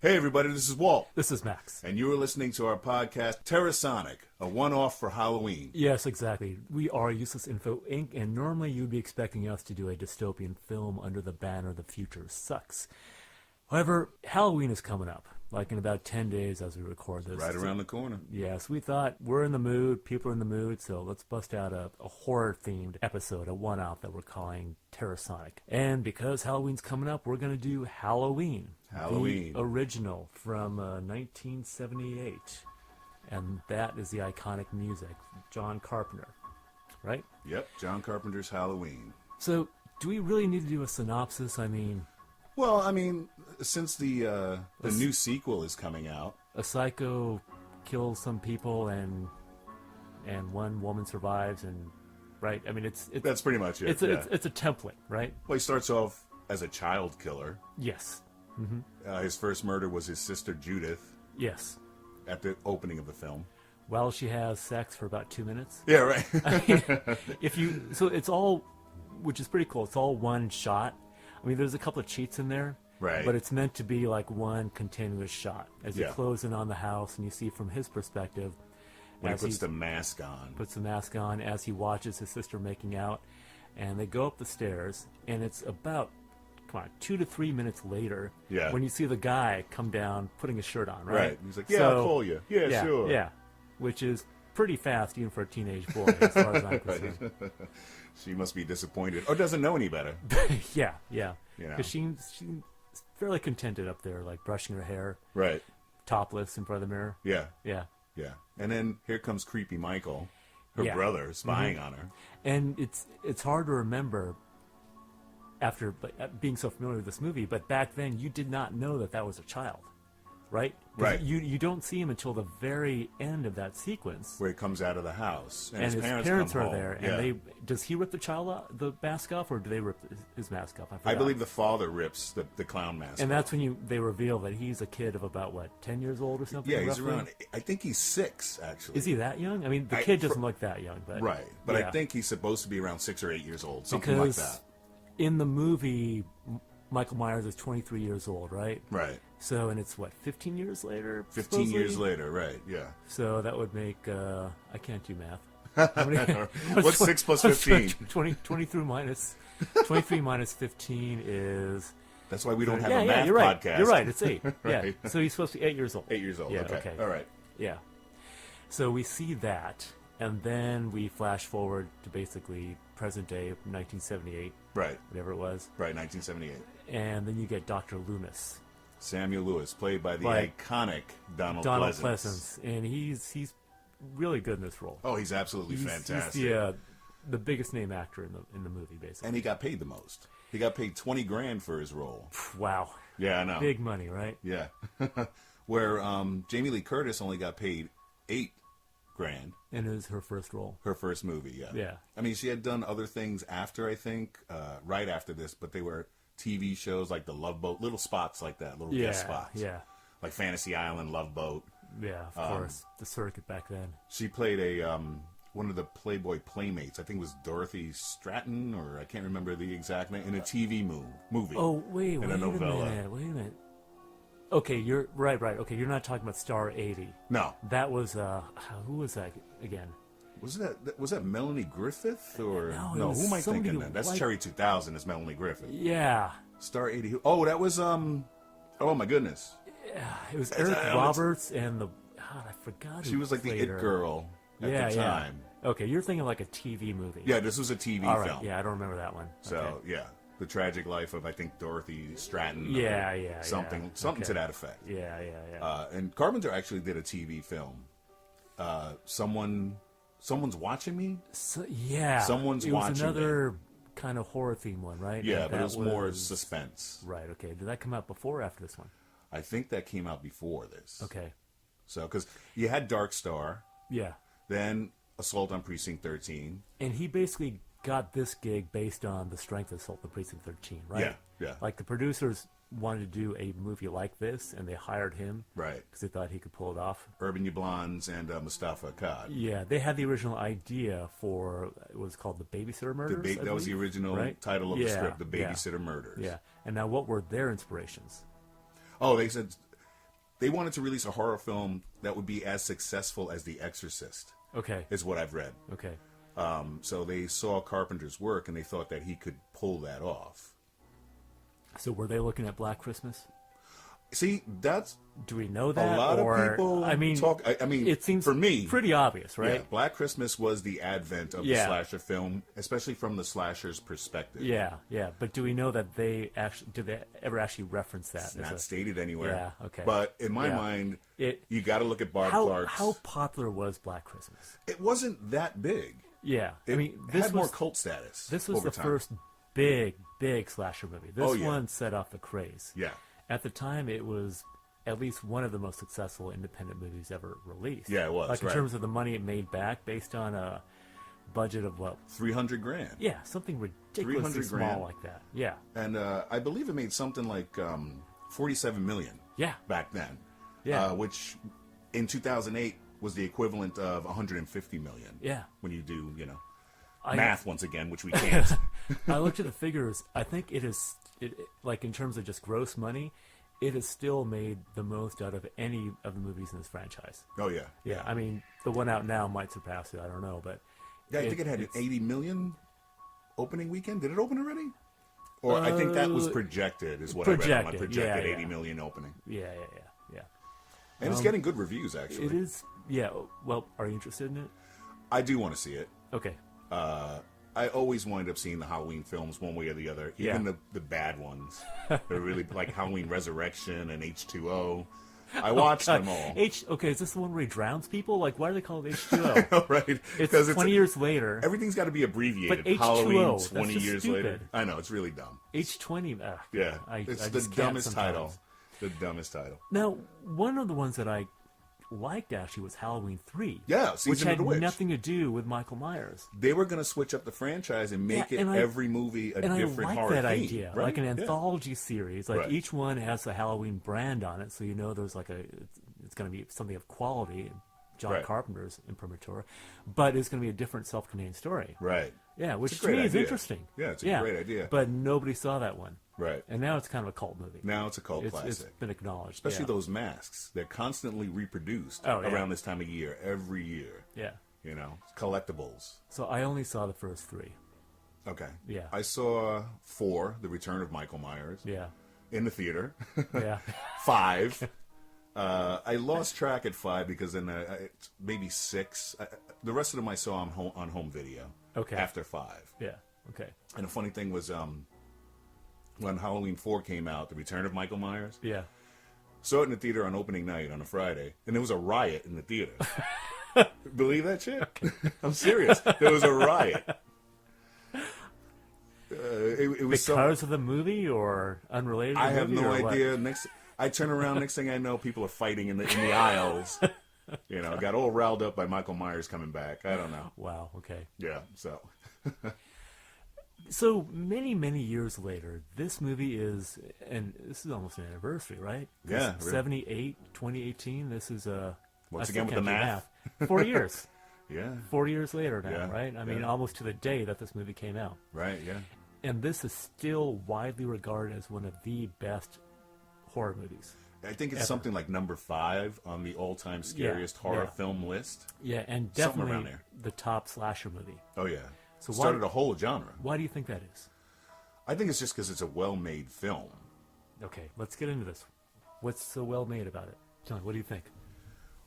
Hey everybody, this is Walt. This is Max. And you are listening to our podcast, Terrasonic, a one-off for Halloween. Yes, exactly. We are Useless Info Inc., and normally you'd be expecting us to do a dystopian film under the banner The Future Sucks. However, Halloween is coming up, like in about 10 days as we record this. Right around the corner. Yes, we thought we're in the mood, people are in the mood, so let's bust out a horror-themed episode, a one-off that we're calling Terrasonic. And because Halloween's coming up, we're going to do Halloween. Halloween. The original from 1978. And that is the iconic music, John Carpenter, right? Yep, John Carpenter's Halloween. So, do we really need to do a synopsis? Well, since the new sequel is coming out. A psycho kills some people and one woman survives, and right? It's That's pretty much it. It's a template, right? Well, he starts off as a child killer. Yes. Mm-hmm. His first murder was his sister Judith. Yes. At the opening of the film. While she has sex for about 2 minutes. Yeah, right. So it's all, which is pretty cool. It's all one shot. There's a couple of cheats in there. Right. But it's meant to be like one continuous shot. As you close in on the house and you see from his perspective. When he puts the mask on. Puts the mask on as he watches his sister making out. And they go up the stairs. And it's about, 2 to 3 minutes later. Yeah. When you see the guy come down putting his shirt on, right? Right. He's like, I'll call you. Yeah, sure. Yeah. Which is pretty fast even for a teenage boy, as far as I'm concerned. She must be disappointed. Or doesn't know any better. Yeah. Because she's fairly contented up there, like brushing her hair. Right. Topless in front of the mirror. Yeah. And then here comes creepy Michael, her brother, spying on her. And it's hard to remember after being so familiar with this movie, but back then you did not know that was a child, right? Right. You don't see him until the very end of that sequence, where he comes out of the house, and his parents come are home. there. And does he rip the mask off, or do they rip his mask off? I believe the father rips the clown mask. And that's off. when they reveal that he's a kid of about 10 years old or something. Yeah, he's roughly? around. I think he's 6, actually. Is he that young? The kid doesn't look that young, but right. But I think he's supposed to be around 6 or 8 years old, something like that. In the movie, Michael Myers is 23 years old, right? Right. So, and it's 15 years later? 15 supposedly? years later, right, yeah. So that would make, I can't do math. What's 6 plus 15? 23 minus 15 is... That's why we don't have a math you're right. podcast. You're right, it's 8. Right. Yeah, so he's supposed to be 8 years old. 8 years old, okay. All right. Yeah. So we see that, and then we flash forward to basically present day, 1978. Right. Whatever it was. Right, 1978. And then you get Dr. Loomis. Samuel Lewis, played by the iconic Donald Pleasence. And he's really good in this role. Oh, he's absolutely fantastic. He's the biggest name actor in the movie, basically. And he got paid the most. He got paid $20,000 for his role. Wow. Yeah, I know. Big money, right? Yeah. Where Jamie Lee Curtis only got paid $8,000. And it was her first role. Her first movie, yeah. Yeah. She had done other things after, I think, right after this, but they were TV shows like The Love Boat, little spots like that, little guest spots. Yeah. Like Fantasy Island, Love Boat. Yeah, of course. The circuit back then. She played one of the Playboy Playmates. I think it was Dorothy Stratton, or I can't remember the exact name, in a TV movie. Oh, wait a minute. Okay, you're right. Okay, you're not talking about Star 80. No. That was, who was that again? Was that Melanie Griffith? Or No, who am I thinking then? That's Cherry 2000 is Melanie Griffith. Yeah. Star 80. Oh, that was, oh my goodness. Yeah, it was Eric Roberts and I forgot. She was like the it girl at the time. Okay, you're thinking like a TV movie. Yeah, this was a TV film. Yeah, I don't remember that one. So, yeah. The Tragic Life of, I think, Dorothy Stratton. Something to that effect. Yeah. And Carpenter actually did a TV film. Someone's Watching Me? Someone's Watching Me. It was another kind of horror theme one, right? Yeah, but it was more suspense. Right, okay. Did that come out before or after this one? I think that came out before this. Okay. So, because you had Dark Star. Yeah. Then Assault on Precinct 13. And he basically got this gig based on the strength of Assault on Precinct 13, right? Yeah. Like the producers wanted to do a movie like this, and they hired him. Right. Because they thought he could pull it off. Urban Yablans and Mustafa Akkad. Yeah, they had the original idea for, it was called The Babysitter Murders, that was the original title of the script, The Babysitter Murders. Yeah. And now what were their inspirations? Oh, they said they wanted to release a horror film that would be as successful as The Exorcist. Okay. Is what I've read. Okay. So they saw Carpenter's work and they thought that he could pull that off. So were they looking at Black Christmas? See, that's Do we know that? a lot of people talk. I mean, it seems for me, pretty obvious, right? Yeah, Black Christmas was the advent of the slasher film, especially from the slasher's perspective. Yeah. But do we know that did they ever actually reference that? It's not stated anywhere. Yeah, okay. But in my mind, you got to look at Barb Clark's. How popular was Black Christmas? It wasn't that big. Yeah, It had more cult status. This was over the time. first big slasher movie. This one set off the craze. Yeah. At the time, it was at least one of the most successful independent movies ever released. Yeah, it was. Like in terms of the money it made back, based on a budget of what? $300,000. Yeah, something ridiculously small like that. Yeah. And I believe it made something like $47 million. Yeah. Back then. Yeah. Which in 2008 was the equivalent of $150 million. Yeah. When you do, math once again, which we can't. I looked at the figures. I think it like in terms of just gross money, it has still made the most out of any of the movies in this franchise. Oh yeah. Yeah. I mean, the one out now might surpass it. I don't know, but yeah, I think it had an 80 million opening weekend. Did it open already? Or I think that was projected, is what I read on my projected 80 million opening. Yeah. And it's getting good reviews, actually. It is. Yeah. Well, are you interested in it? I do want to see it. Okay. I always wind up seeing the Halloween films one way or the other, even the bad ones. They're really like Halloween Resurrection and H2O. I watched them all. Okay, is this the one where he drowns people? Like, why do they call it H2O? I know, right? It's 20 years later. Everything's got to be abbreviated. But H2O, Halloween that's 20 just years stupid. later. I know, it's really dumb. H20. Yeah, it's the dumbest title. The dumbest title. Now, one of the ones that I liked actually was Halloween 3. Yeah, which Season of had the Witch. nothing to do with Michael Myers. They were going to switch up the franchise and make every movie a different horror that theme, idea, right? like an anthology series. Like Right. each one has a Halloween brand on it, so you know there's like it's going to be something of quality. John Right. Carpenter's imprimatur, but it's going to be a different self-contained story. Right. Yeah, which It's a to great me is idea. interesting. Yeah, it's a great idea. But nobody saw that one. Right. And now it's kind of a cult movie. Now it's a cult classic. It's been acknowledged. Especially yeah. those masks. They're constantly reproduced Oh, yeah. around this time of year, every year. Yeah. Collectibles. So I only saw the first 3. Okay. Yeah. I saw 4, The Return of Michael Myers, Yeah. in the theater. Yeah. 5. I lost track at 5 because then maybe 6. The rest of them I saw on home video. Okay. After 5. Yeah. Okay. And the funny thing was, when Halloween 4 came out, The Return of Michael Myers, Yeah. saw it in the theater on opening night on a Friday, and there was a riot in the theater. Believe that shit? I'm serious. There was a riot. It was Because of the movie or unrelated? To the I have movie, no or what? idea. I turn around. Next thing I know, people are fighting in the aisles. Got all riled up by Michael Myers coming back. I don't know. Wow. Okay. Yeah. So. So many, many years later, this movie is, and this is almost an anniversary, right? Yeah, really. 78, 2018. This is Once I again still with the can't do math. 4 years. Yeah. 4 years later now, Yeah, right? I mean, yeah. almost to the day that this movie came out. Right. Yeah. And this is still widely regarded as one of the best horror movies. I think it's Ever. something like number 5 on the all-time scariest horror film list. Yeah, and Something definitely around there. the top slasher movie. Oh yeah. So Started a whole genre. Why do you think that is? I think it's just because it's a well-made film. Okay, let's get into this. What's so well made about it? John, what do you think?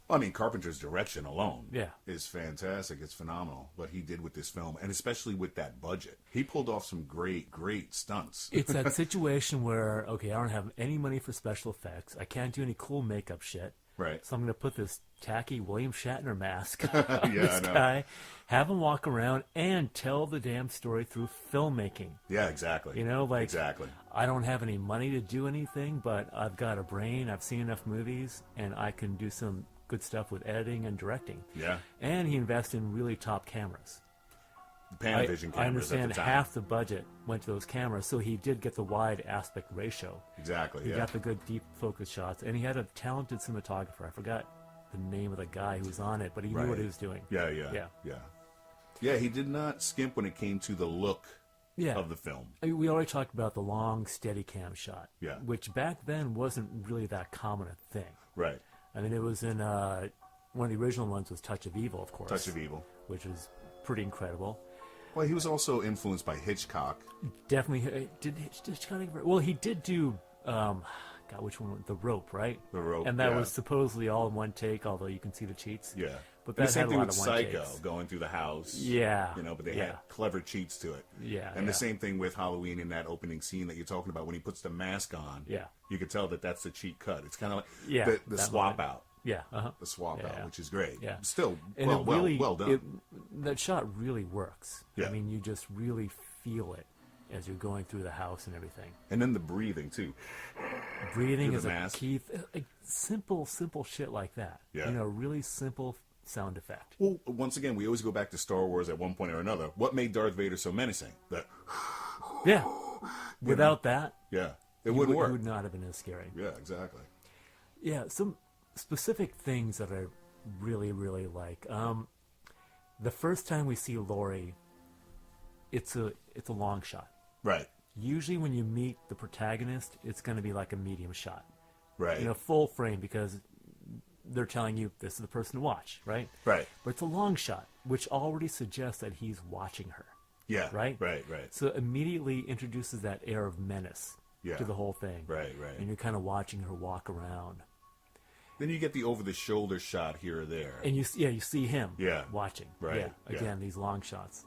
Well, I mean, Carpenter's direction alone Yeah. is fantastic. It's phenomenal what he did with this film, and especially with that budget. He pulled off some great, great stunts. It's that situation where, okay, I don't have any money for special effects. I can't do any cool makeup shit. Right. So I'm going to put this tacky William Shatner mask Yeah, on this I know. guy, have him walk around, and tell the damn story through filmmaking. Yeah, exactly. Exactly. I don't have any money to do anything, but I've got a brain. I've seen enough movies, and I can do some good stuff with editing and directing. Yeah. And he invested in really top cameras. Panavision cameras I understand at the time. half the budget went to those cameras, so he did get the wide aspect ratio. Exactly, He yeah. got the good deep focus shots, and he had a talented cinematographer. I forgot the name of the guy who was on it, but he knew what he was doing. Yeah. Yeah, he did not skimp when it came to the look of the film. We already talked about the long, steady cam shot, Yeah. which back then wasn't really that common a thing. Right. I mean, it was in one of the original ones was Touch of Evil, of course. Touch of Evil. Which was pretty incredible. Well, he was also influenced by Hitchcock. Definitely. Did Hitchcock ever... Well, he did do... God, which one? The Rope, right? The Rope, and that was supposedly all in one take, although you can see the cheats. Yeah. But And that the same had a thing lot with of one Psycho, takes. going through the house. Yeah. You know, but they had clever cheats to it. Yeah. And the same thing with Halloween in that opening scene that you're talking about when he puts the mask on. Yeah. You could tell that that's the cheat cut. It's kind of like the swap out. Yeah. Uh-huh. The swap out, Yeah. which is great. Yeah. Still, And well done. That shot really works. Yeah. I mean, you just really feel it as you're going through the house and everything. And then the breathing, too. Breathing is the a mask. key. Simple shit like that. Yeah. You know, really simple sound effect. Well, once again, we always go back to Star Wars at one point or another. What made Darth Vader so menacing? Yeah. Without that, it wouldn't work. It would not have been as scary. Yeah, exactly. Yeah, some specific things that I really, really like. The first time we see Laurie, it's a long shot. Right. Usually when you meet the protagonist, it's going to be like a medium shot. Right. You know, full frame, because they're telling you this is the person to watch, right? Right. But it's a long shot, which already suggests that he's watching her. Yeah. Right? Right. So immediately introduces that air of menace to the whole thing. Right. And you're kind of watching her walk around. Then you get the over-the-shoulder shot here or there. And you see him watching. Right. Yeah, again, these long shots.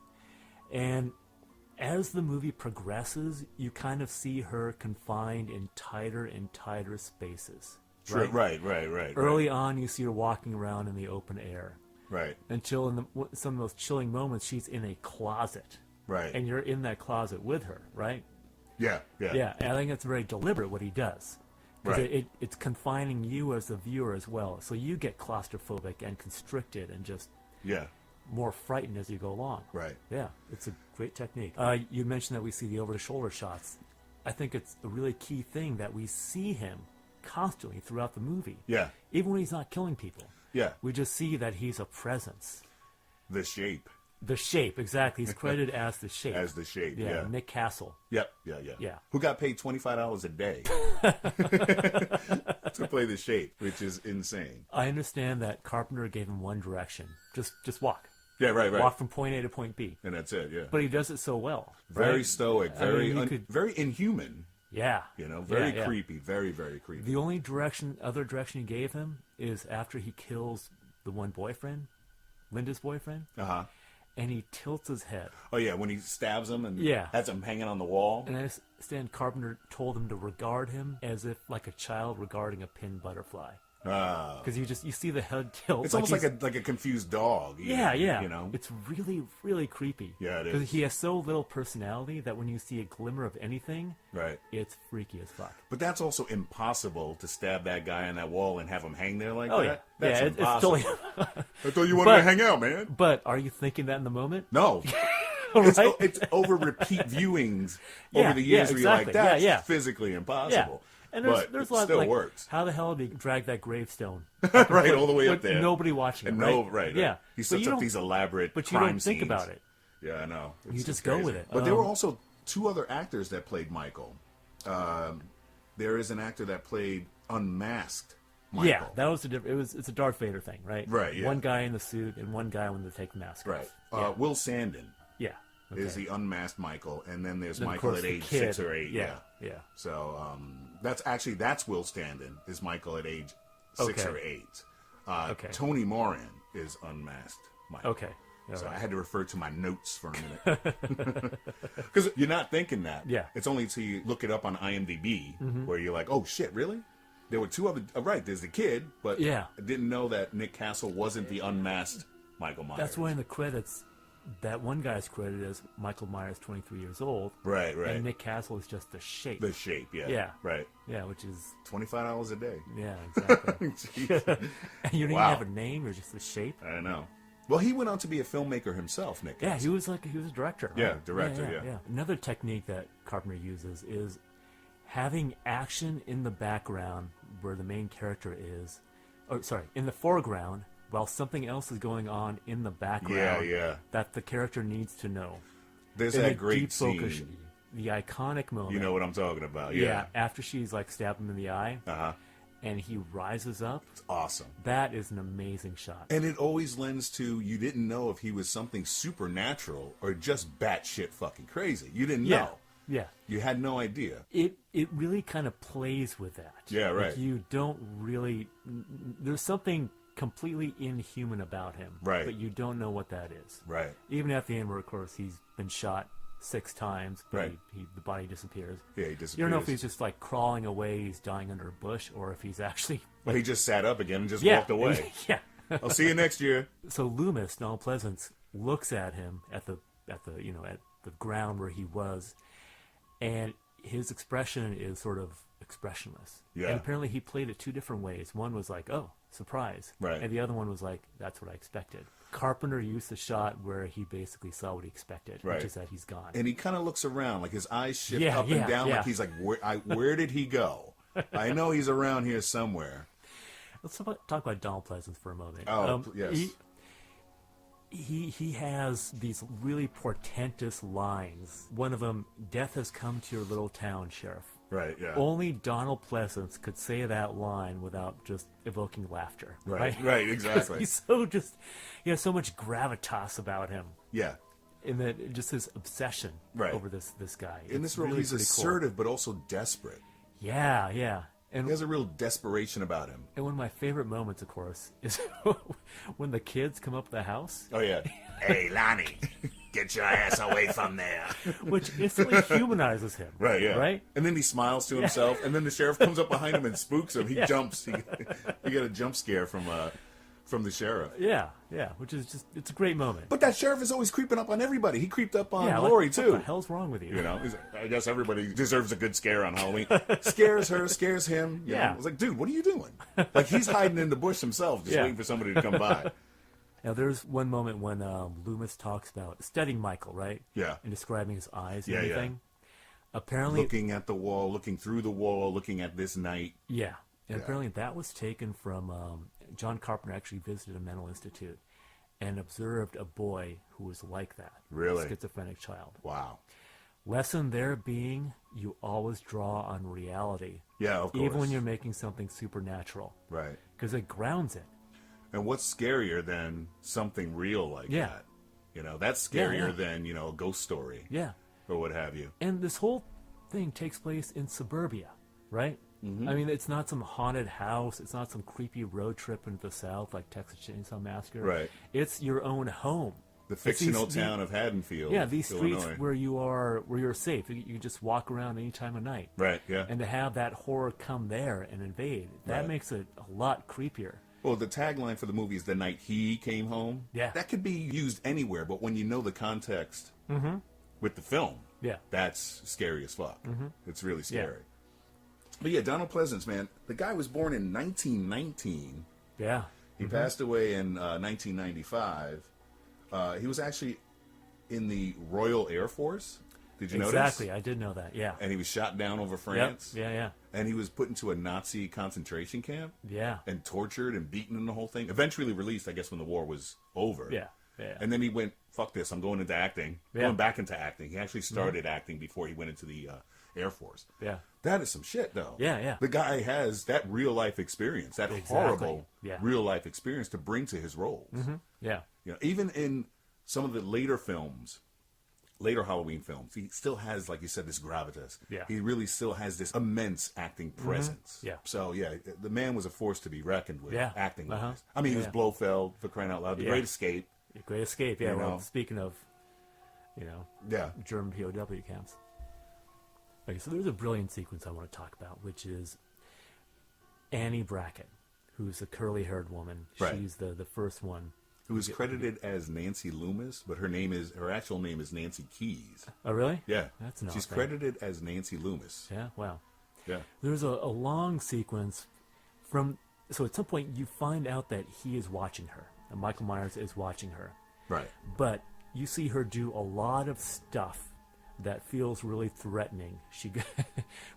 And as the movie progresses, you kind of see her confined in tighter and tighter spaces. Sure. Right. Early on, you see her walking around in the open air. Right. Until in some of those chilling moments, she's in a closet. Right. And you're in that closet with her, right? Yeah. Yeah, and I think it's very deliberate what he does. Because it's confining you as the viewer as well. So you get claustrophobic and constricted and just more frightened as you go along. Right. Yeah, it's a great technique. You mentioned that we see the over-the-shoulder shots. I think it's a really key thing that we see him constantly throughout the movie. Yeah. Even when he's not killing people. Yeah. We just see that he's a presence. The Shape. The Shape, exactly. He's credited as the Shape. As the Shape, yeah. Nick Castle. Yep, yeah. Who got paid $25 a day to play the Shape, which is insane. I understand that Carpenter gave him one direction. Just walk. Yeah, right. Walk from point A to point B. And that's it, yeah. But he does it so well. Very stoic, very inhuman. Yeah. You know, very creepy, very, very creepy. The only other direction he gave him is after he kills the one boyfriend, Linda's boyfriend. Uh-huh. And he tilts his head. Oh, yeah, when he stabs him and has him hanging on the wall. And I understand Carpenter told him to regard him as if like a child regarding a pinned butterfly. Because you see the head tilt. It's almost like a confused dog. Yeah. You know? It's really, really creepy. Yeah, it is. Because he has so little personality that when you see a glimmer of anything, it's freaky as fuck. But that's also impossible to stab that guy on that wall and have him hang there like that. Yeah. That's impossible. It's totally... I thought you wanted to hang out, man. But are you thinking that in the moment? No. Right? It's over repeat viewings over the years where you're like, that's physically impossible. And there's a it lot still like, works. How the hell did he drag that gravestone? Right, all the way up there. Nobody watching it, right? Yeah. He sets up these elaborate But you crime don't think scenes. about it. Yeah, I know. You just go with it. But there were also two other actors that played Michael. There is an actor that played Unmasked Michael. Yeah, that was it's a Darth Vader thing, right? Right, yeah. One guy in the suit and one guy when they take the mask right. off. Will Sandin. Yeah. Okay. Is the unmasked Michael, and then there's then Michael at age 6 or 8. Yeah. So that's Will Standen is Michael at age 6 or 8. Tony Moran is unmasked Michael. Okay. So I had to refer to my notes for a minute because you're not thinking that. Yeah. It's only until you look it up on IMDb where you're like, oh shit, really? There were two other. Right, there's the kid, but I didn't know that Nick Castle wasn't the unmasked Michael Myers. That's why in the credits. That one guy's credited as Michael Myers, 23 years old. Right. And Nick Castle is just the Shape. The Shape, yeah. Yeah. Right. Yeah, which is... $25 a day. Yeah, exactly. And you don't even have a name, you're just the Shape. I know. Well, he went on to be a filmmaker himself, Nick Castle. Yeah, he was a director. Right? Yeah, director, yeah. Another technique that Carpenter uses is having action in the background where the main character is... in the foreground... while something else is going on in the background that the character needs to know. There's and that great scene. Focus, the iconic moment. You know what I'm talking about, Yeah, after she's like stabbed him in the eye. Uh-huh. and he rises up. It's awesome. That is an amazing shot. And it always lends to you didn't know if he was something supernatural or just batshit fucking crazy. You didn't know. Yeah. You had no idea. It really kind of plays with that. Yeah, right. Like you don't really... There's something completely inhuman about him. Right. But you don't know what that is. Right. Even at the end where, of course, he's been shot 6 times, but Right. the body disappears. Yeah, he disappears. You don't know if he's just like crawling away, he's dying under a bush, or if he's actually... Well, he just sat up again and just Yeah. walked away. Yeah. I'll see you next year. So Loomis, Donald Pleasance, looks at him at the ground where he was, and his expression is sort of expressionless. Yeah. And apparently he played it 2 different ways. One was like, oh, surprise. Right. And the other one was like, that's what I expected. Carpenter used the shot where he basically saw what he expected, Right. which is that he's gone. And he kind of looks around, like his eyes shift Yeah, up yeah, and down, yeah. like he's like, where did he go? I know he's around here somewhere. Let's talk about Donald Pleasance for a moment. Oh, yes. He has these really portentous lines. One of them, "Death has come to your little town, Sheriff." Right, yeah. Only Donald Pleasance could say that line without just evoking laughter. Right, Right, right, exactly. He's he has so much gravitas about him. Yeah. In that, just his obsession Right. over this guy. In It's this role, really he's pretty cool. assertive, but also desperate. Yeah. And He has a real desperation about him. one of my favorite moments, of course, is when the kids come up to the house, Oh, yeah. Hey, Lonnie, get your ass away from there. which instantly humanizes him. Right, yeah. Right? And then he smiles to himself, and then the sheriff comes up behind him and spooks him. He jumps. He got a jump scare from the sheriff. Yeah, which is just, it's a great moment. But that sheriff is always creeping up on everybody. He creeped up on yeah, Lori, like, too. What the hell's wrong with you? You know, I guess everybody deserves a good scare on Halloween. Scares her, scares him. You know? I was like, dude, what are you doing? Like, he's hiding in the bush himself, just waiting for somebody to come by. Now, there's one moment when Loomis talks about studying Michael, right? Yeah. And describing his eyes and Yeah, yeah. everything. Apparently, Looking at the wall, looking through the wall, looking at this night. yeah. And Yeah. apparently that was taken from John Carpenter actually visited a mental institute and observed a boy who was like that. Really? A schizophrenic child. Wow. Lesson there being, you always draw on reality. Yeah, of course. Even when you're making something supernatural. Right. Because it grounds it. And what's scarier than something real like Yeah. that? You know, that's Yeah, scarier yeah. than, you know, a ghost story Yeah. or what have you. And this whole thing takes place in suburbia, right? Mm-hmm. I mean, it's not some haunted house. It's not some creepy road trip into the South like Texas Chainsaw Massacre. Right. It's your own home. The It's fictional these- town of Haddonfield, Yeah, these streets Illinois. where you're safe. You can just walk around any time of night. Right, yeah. And to have that horror come there and invade, that Right. makes it a lot creepier. Well, the tagline for the movie is "The Night He Came Home." Yeah. That could be used anywhere, but when you know the context with the film, Yeah. that's scary as fuck. It's really Yeah. scary. But yeah, Donald Pleasance, man, the guy was born in 1919. Yeah. He passed away in 1995. He was actually in the Royal Air Force. Did you notice? Exactly. I did know that. Yeah. And he was shot down over France. Yep. Yeah. And he was put into a Nazi concentration camp Yeah. and tortured and beaten and the whole thing. Eventually released, I guess, when the war was over. Yeah. Yeah. And then he went, fuck this, I'm going into acting. Yeah. Going back into acting. He actually started acting before he went into the Air Force. Yeah. That is some shit, though. Yeah, yeah. The guy has that real life experience, that Exactly. horrible Yeah. real life experience to bring to his roles. Yeah. You know, even in some of the later Halloween films, he still has, like you said, this gravitas. Yeah. He really still has this immense acting presence. Yeah. So, yeah, the man was a force to be reckoned with, Yeah. acting-wise. Uh-huh. I mean, he was Yeah. Blofeld, for crying out loud. The Yeah. Great Escape. Great Escape. Yeah. You Well, know. speaking of, Yeah. German POW camps. Okay, so there's a brilliant sequence I want to talk about, which is Annie Brackett, who's a curly-haired woman. Right. She's the first one. Who was credited as Nancy Loomis, but her actual name is Nancy Keys. Oh, really? Yeah. That's an She's odd thing. credited as Nancy Loomis. Yeah. Wow. Yeah. There's a long sequence so at some point you find out that he is watching her, and Michael Myers is watching her. Right. But you see her do a lot of stuff that feels really threatening.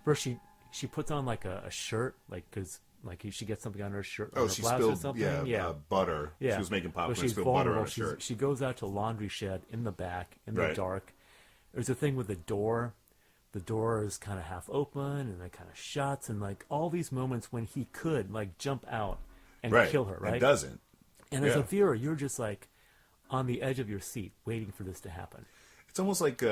First she puts on like a shirt, because she gets something on her shirt. Oh, or she blouse or spilled something. butter. Yeah. She was making popcorn, she's spilled butter on vulnerable. her shirt. She goes out to a laundry shed in the back, in the Right. dark. There's a thing with the door the door is kind of half open and then kind of shuts, and like all these moments when he could like jump out and kill her, right? And doesn't. And as a viewer, you're just like on the edge of your seat waiting for this to happen. It's almost like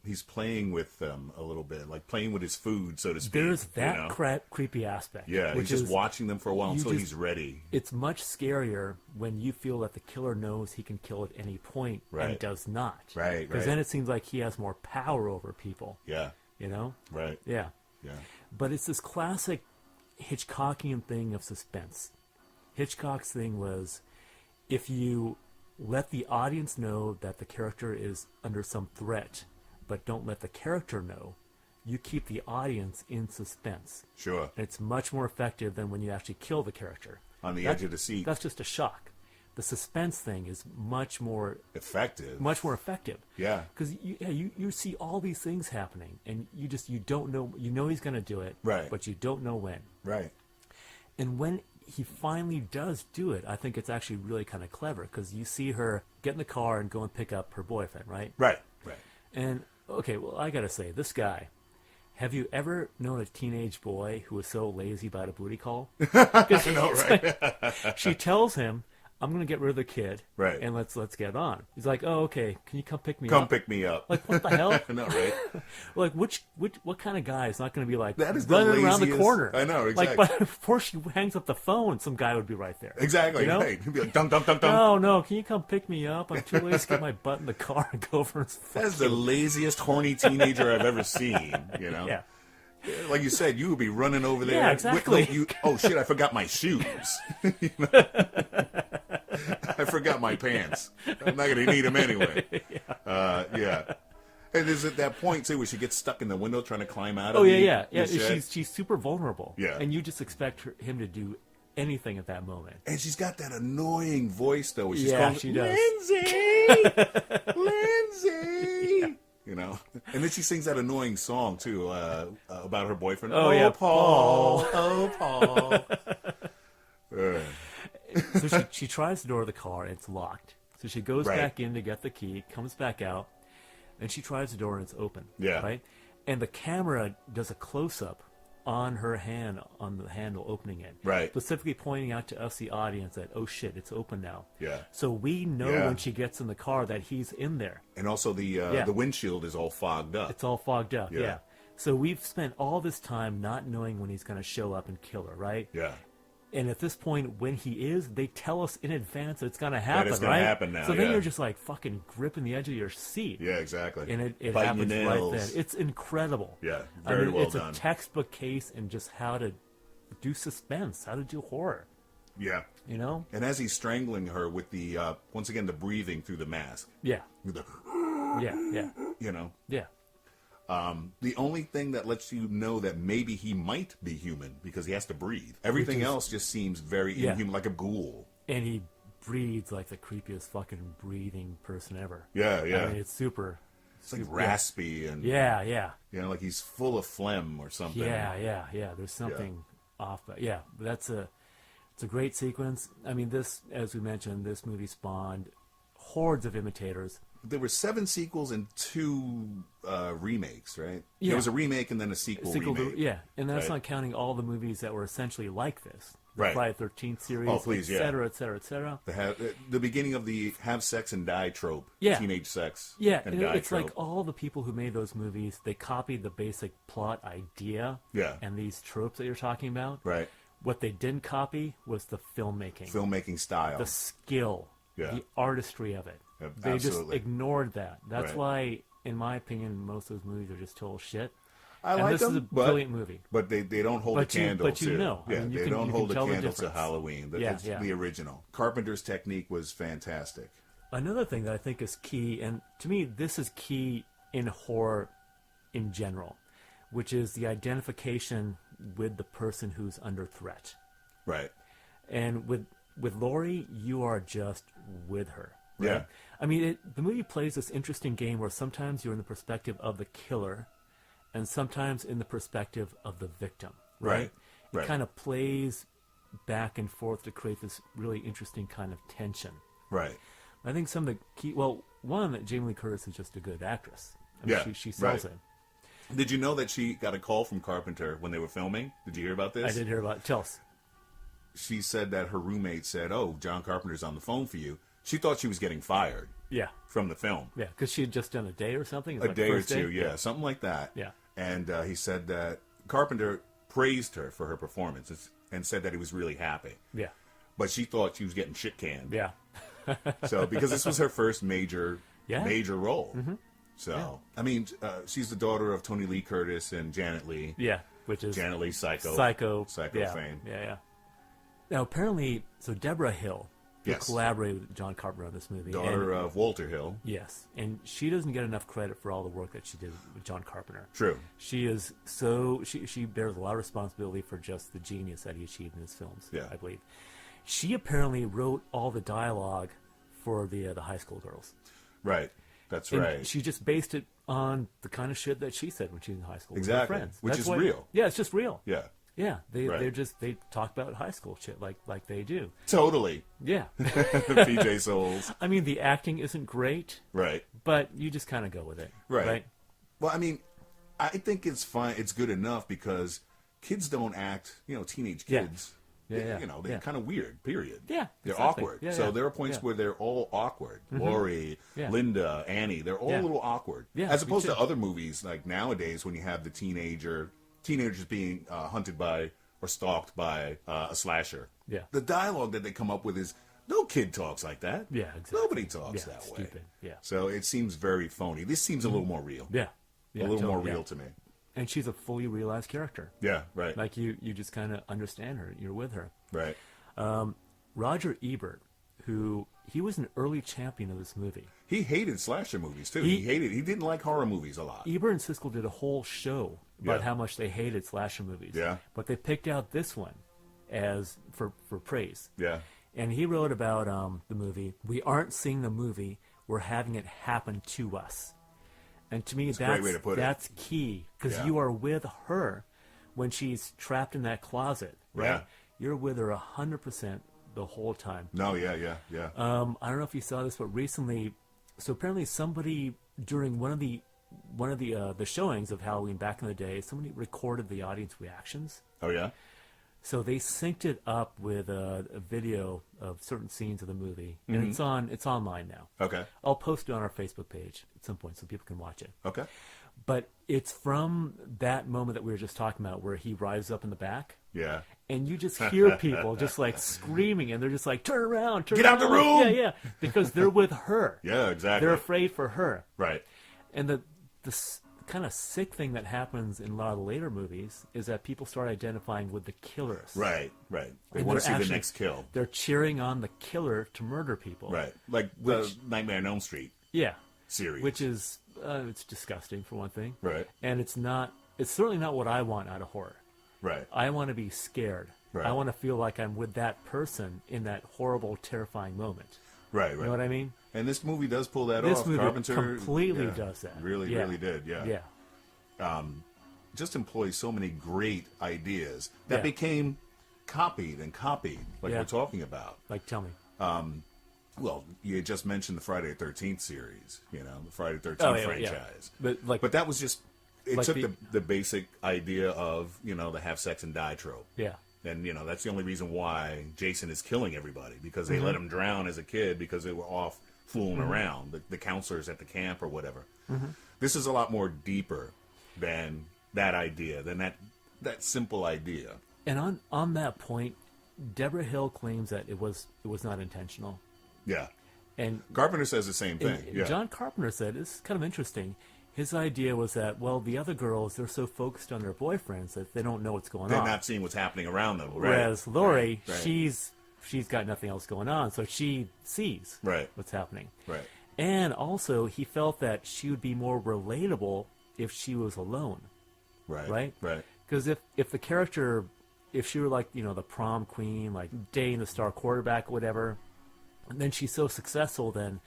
he's playing with them a little bit, like playing with his food, so to speak. There's that creepy aspect. Yeah, which he's just watching them for a while until he's ready. It's much scarier when you feel that the killer knows he can kill at any point and does not. Right, because then it seems like he has more power over people. Yeah. You know? Right. Yeah. Yeah. But it's this classic Hitchcockian thing of suspense. Hitchcock's thing was, if you let the audience know that the character is under some threat, but don't let the character know, you keep the audience in suspense. Sure. And it's much more effective than when you actually kill the character. On the edge of the seat. That's just a shock. The suspense thing is much more effective. Much more effective. Yeah. Because you see all these things happening, and you don't know. You know he's going to do it, right? But you don't know when. Right. And when he finally does do it, I think it's actually really kind of clever, because you see her get in the car and go and pick up her boyfriend, right? Right. Right. And okay, well, I got to say, this guy. Have you ever known a teenage boy who was so lazy about a booty call? I know, right? She tells him, I'm going to get rid of the kid, right? And let's get on. He's like, oh, okay. Can you come pick me up? Come pick me up. Like, what the hell? I know, right? Like, what kind of guy is not going to be like that is running around the corner? I know, exactly. Like, but before she hangs up the phone, some guy would be right there. Exactly. You know? Right. He'd be like, dum dum dum dum. No. Can you come pick me up? I'm too lazy to get my butt in the car and go for. That's the laziest horny teenager I've ever seen. You know. Yeah. Like you said, you would be running over there. Yeah, exactly. Oh shit! I forgot my shoes. You know? I forgot my pants. I'm not going to need them anyway. Yeah. And there's at that point too where she gets stuck in the window trying to climb out. Oh yeah. She's super vulnerable. Yeah. And you just expect him to do anything at that moment. And she's got that annoying voice though. Where she's she does. Lindsay, Lindsay. Yeah. You know, and then she sings that annoying song too about her boyfriend. Oh yeah, Paul. Oh Paul. So she tries the door of the car and it's locked. So she goes back in to get the key, comes back out, and she tries the door and it's open. Yeah. Right? And the camera does a close-up on her hand, on the handle opening it. Right. Specifically pointing out to us, the audience, that, oh shit, it's open now. Yeah. So we know when she gets in the car that he's in there. And also the windshield is all fogged up. It's all fogged up, yeah. So we've spent all this time not knowing when he's going to show up and kill her, right? Yeah. And at this point, when he is, they tell us in advance that it's going to happen, that it's gonna happen now, So then you're just like fucking gripping the edge of your seat. Yeah, exactly. And it Biting happens your nails. right then. It's incredible. Yeah, very well it's done. It's a textbook case in just how to do suspense, how to do horror. Yeah. You know? And as he's strangling her with the, once again, the breathing through the mask. Yeah. The, yeah. You know? Yeah. The only thing that lets you know that maybe he might be human, because he has to breathe. Everything else just seems very inhuman, like a ghoul. And he breathes like the creepiest fucking breathing person ever. Yeah. I mean, it's super... It's like raspy and... Yeah. You know, like he's full of phlegm or something. Yeah. There's something off. But yeah, it's a great sequence. I mean, this, as we mentioned, this movie spawned hordes of imitators. There were 7 sequels and 2 remakes, right? Yeah. There was a remake and then a sequel remake. And that's not counting all the movies that were essentially like this. The Right. Friday the 13th series, et cetera, et cetera. The beginning of the have sex and die trope. Yeah. Teenage sex and die it's trope. like all the people who made those movies, they copied the basic plot idea and these tropes that you're talking about. Right. What they didn't copy was the filmmaking. Filmmaking style. The skill. Yeah. The artistry of it. Yeah, they absolutely. just ignored that. That's why, in my opinion, most of those movies are just total shit. I and like this them, is a brilliant movie. But they don't hold a candle But you to... know. Yeah, I mean, they don't hold a tell the candle to difference. Halloween. It's the original. Carpenter's technique was fantastic. Another thing that I think is key, and to me this is key in horror in general, which is the identification with the person who's under threat. Right. And with Laurie, you are just with her. Right? Yeah. I mean, the movie plays this interesting game where sometimes you're in the perspective of the killer, and sometimes in the perspective of the victim. Right. It kind of plays back and forth to create this really interesting kind of tension. Right. I think some of the key... Well, one, that Jamie Lee Curtis is just a good actress. I mean, she sells it. Did you know that she got a call from Carpenter when they were filming? Did you hear about this? I did hear about it. Tell us. She said that her roommate said, "Oh, John Carpenter's on the phone for you." She thought she was getting fired Yeah. from the film. Yeah, because she had just done a day or something. It was A like day or first two, yeah, something like that. Yeah. And he said that Carpenter praised her for her performance and said that he was really happy. Yeah. But she thought she was getting shit canned. Yeah. So, because this was her first major role. Mm-hmm. So, I mean, she's the daughter of Tony Lee Curtis and Janet Lee. Yeah, which is Janet Lee, Psycho yeah, fame. Yeah. Now, apparently, so Deborah Hill, who Yes. collaborated with John Carpenter on this movie. Daughter of Walter Hill. Yes, and she doesn't get enough credit for all the work that she did with John Carpenter. True. She is she bears a lot of responsibility for just the genius that he achieved in his films. Yeah. I believe. She apparently wrote all the dialogue for the high school girls. Right. That's And right. she just based it on the kind of shit that she said when she was in high school with her Exactly. friends. Which That's is real. Yeah, it's just real. Yeah. Yeah, Right. they talk about high school shit like they do. Totally. Yeah. PJ Souls. I mean, the acting isn't great, Right. but you just kind of go with it. Right. Well, I mean, I think it's fine. It's good enough because kids don't act, teenage Yeah. kids. Yeah. They're kind of weird, period. Yeah, They're exactly. awkward. Yeah, so yeah. there are points Yeah. where they're all awkward. Lori, Yeah. Linda, Annie, they're all Yeah. a little awkward. Yeah, As me opposed too. to other movies, like nowadays when you have the teenagers being hunted by or stalked by a slasher. Yeah. The dialogue that they come up with is, no kid talks like that. Yeah, exactly. Nobody talks Yeah, that stupid. way. Yeah. So it seems very phony. This seems a little more real. Yeah. A little more totally, real yeah. to me. And she's a fully realized character. Yeah, right. Like you just kind of understand her. You're with her. Right. Roger Ebert, he was an early champion of this movie. He hated slasher movies too. He didn't like horror movies a lot. Ebert and Siskel did a whole show about Yeah. how much they hated slasher movies. Yeah. But they picked out this one as for praise. Yeah. And he wrote about the movie. We aren't seeing the movie. We're having it happen to us. And to me, a great way to put it. that's key because Yeah. you are with her when she's trapped in that closet, right? Yeah. You're with her 100% the whole time. No, yeah. I don't know if you saw this, but recently, so apparently somebody during one of the showings of Halloween back in the day, somebody recorded the audience reactions. Oh, yeah? So they synced it up with a video of certain scenes of the movie, and it's online now. Okay. I'll post it on our Facebook page at some point so people can watch it. Okay. But it's from that moment that we were just talking about where he rises up in the back, Yeah. and you just hear people just like screaming, and they're just like, turn around, turn Get out around. the room! Yeah, because they're with her. Yeah, exactly. They're afraid for her. Right. And the kind of sick thing that happens in a lot of the later movies is that people start identifying with the killers. Right. They And want to they're see the actually- next kill. They're cheering on the killer to murder people. Right. Like the Nightmare on Elm Street Yeah. series. Which is, it's disgusting for one thing. Right. And it's certainly not what I want out of horror. Right. I want to be scared. Right. I want to feel like I'm with that person in that horrible, terrifying moment. Right. You know what I mean? And this movie does pull that This off. movie Carpenter completely does that. Really, Yeah. really did. Yeah. Yeah. Just employs so many great ideas that Yeah. became copied, like Yeah. we're talking about. Like, tell me. Well, you had just mentioned the Friday the 13th series, the Friday the 13th Oh, yeah, franchise. yeah. But that was just, it like took the- the basic idea of, the have sex and die trope. yeah. And, that's the only reason why Jason is killing everybody, because Mm-hmm. they let him drown as a kid because they were off fooling around, the counselors at the camp or whatever. Mm-hmm. This is a lot more deeper than that idea, than that simple idea. And on that point, Deborah Hill claims that it was not intentional. Yeah. And Carpenter says the same thing. And Yeah. John Carpenter said, it's kind of interesting, his idea was that, well, the other girls, they're so focused on their boyfriends that they don't know what's going They're on. not seeing what's happening around them. Right. Whereas Lori, Right. she's got nothing else going on, so she sees Right. what's happening. Right. And also, he felt that she would be more relatable if she was alone, Right. right? Because if the character, if she were like, the prom queen, like dating the star quarterback or whatever, and then she's so successful then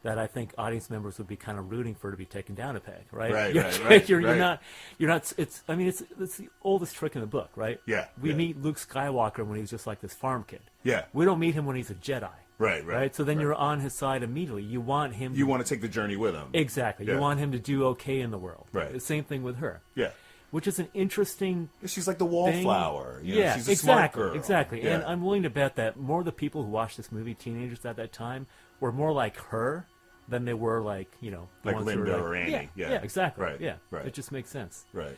that I think audience members would be kind of rooting for her to be taken down a peg, right? Right, You're, right. you're not. It's the oldest trick in the book, right? Yeah, We yeah. meet Luke Skywalker when he's just like this farm kid. Yeah. We don't meet him when he's a Jedi. Right. So then you're on his side immediately. You want him. You want to take the journey with him. Exactly. Yeah. You want him to do okay in the world. Right. The same thing with her. Yeah. Which is an interesting. She's like the wallflower. You know, Yeah, she's a exactly, smart girl. exactly. Yeah. And I'm willing to bet that more of the people who watched this movie, teenagers at that time, were more like her than they were like, the Like ones who were Linda or Annie. Yeah, exactly. Right. Yeah, Right. It just makes sense. Right.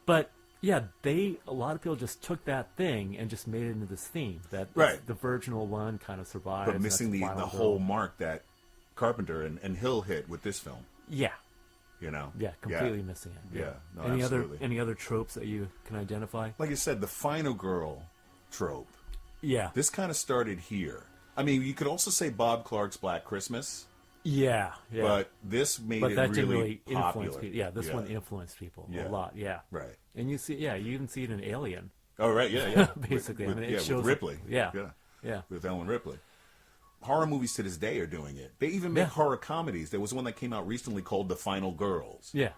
But yeah, a lot of people just took that thing and just made it into this theme that Right. the virginal one kind of survives. But and missing that's the final whole girl. mark that Carpenter and Hill hit with this film. Yeah, Yeah, completely missing it. Yeah, no, any absolutely. other tropes that you can identify? Like I said, the final girl trope. Yeah, This kind of started here. I mean, you could also say Bob Clark's Black Christmas, yeah. but this made But it that really didn't really popular. influence people. Yeah, this one influenced people Yeah. a lot. Yeah, Right. and you even see it in Alien. Oh, right, yeah. Basically, with, I mean, it with shows Ripley. Yeah. Yeah, with Ellen Ripley. Horror movies to this day are doing it. They even make Yeah. horror comedies. There was one that came out recently called The Final Girls. Yeah.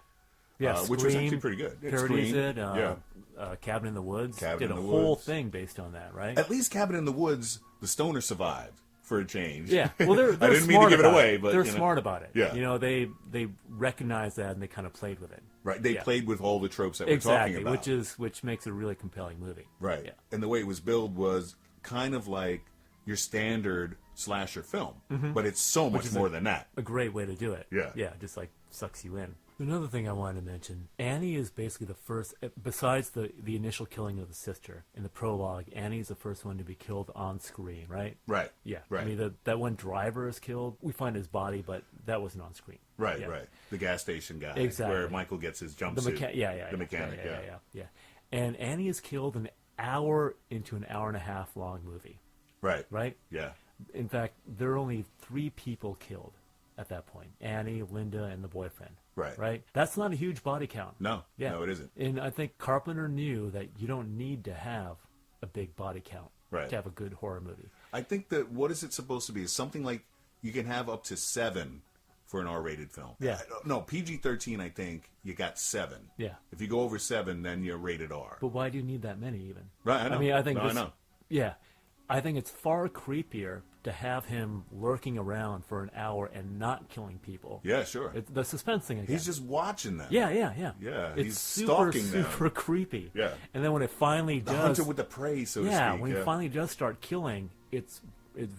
Yeah, which was Scream actually pretty good. Parodies Scream, it. yeah. Cabin in the Woods Cabin did in a the whole Woods. thing based on that, right? At least Cabin in the Woods, the stoner survived for a change. Yeah. Well, they're I didn't mean to smart give it about away, but they're you know. smart about it. Yeah. They recognize that and they kind of played with it. Right. They Yeah. played with all the tropes that Exactly, we're talking about. which makes it a really compelling movie. Right. Yeah. And the way it was billed was kind of like your standard slasher film, but it's so much more than that. A great way to do it. Yeah. Yeah, just like sucks you in. Another thing I wanted to mention, Annie is basically the first, besides the initial killing of the sister in the prologue, Annie's the first one to be killed on screen, right? Right. Yeah. Right. I mean, that one driver is killed. We find his body, but that wasn't on screen. Right, Yeah. right. The gas station guy. Exactly. Where Michael gets his The jumpsuit. The mechanic, yeah. And Annie is killed an hour into an hour and a half long movie, Right. right? Yeah. In fact, there are only 3 people killed at that point. Annie, Linda, and the boyfriend. Right. Right? That's not a huge body count. No. Yeah. No, it isn't. And I think Carpenter knew that you don't need to have a big body count Right. to have a good horror movie. I think that what is it supposed to be? Is something like you can have up to 7 for an R-rated film. Yeah. No, PG-13, I think you got 7. Yeah. If you go over 7, then you're rated R. But why do you need that many even? Right, I know. I mean, I think No, I know. Yeah. I think it's far creepier to have him lurking around for an hour and not killing people. Yeah, sure. The suspense thing again. He's just watching them. Yeah. Yeah, It's he's super, stalking them. super creepy. Yeah. And then when it finally The does, hunter with the prey, so to yeah, speak. when it finally does start killing, it's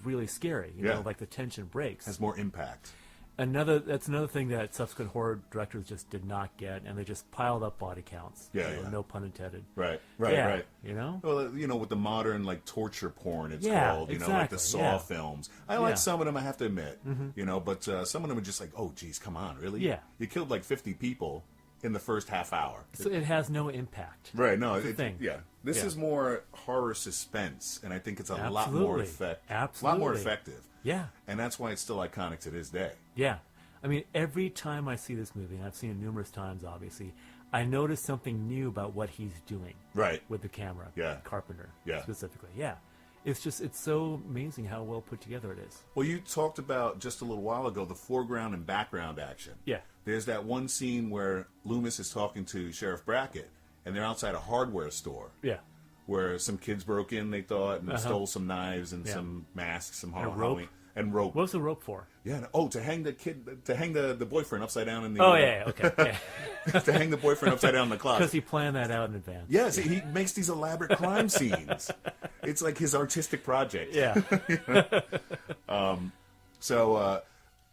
really scary. You Yeah. know, like the tension breaks. has more impact. That's another thing that subsequent horror directors just did not get, and they just piled up body counts. Yeah, You know, yeah. no pun intended. Right. Yeah, Right. You know. Well, with the modern like torture porn, it's Yeah, called. Like the exactly, Saw yeah. films. I Yeah. like some of them. I have to admit. But some of them are just like, oh, geez, come on, really? Yeah. You killed like 50 people in the first half hour. So it has no impact. Right. No. That's the thing. Yeah. This Yeah. is more horror suspense, and I think it's a lot more Absolutely. effective. Absolutely. A lot more effective. Yeah. And that's why it's still iconic to this day. Yeah. I mean, every time I see this movie, and I've seen it numerous times, obviously, I notice something new about what he's doing Right. with the camera. Yeah. Carpenter. Yeah. Specifically. Yeah. It's so amazing how well put together it is. Well, you talked about just a little while ago the foreground and background action. Yeah. There's that one scene where Loomis is talking to Sheriff Brackett, and they're outside a hardware store Yeah. where some kids broke in, they thought, and stole some knives and Yeah. some masks, some a rope. Halloween and rope. What was the rope for? Yeah. To hang the boyfriend upside down in the. Oh, yeah. Okay. Yeah. to hang the boyfriend upside down in the closet. Because he planned that out in advance. Yes, he makes these elaborate crime scenes. It's like his artistic project. Yeah. So,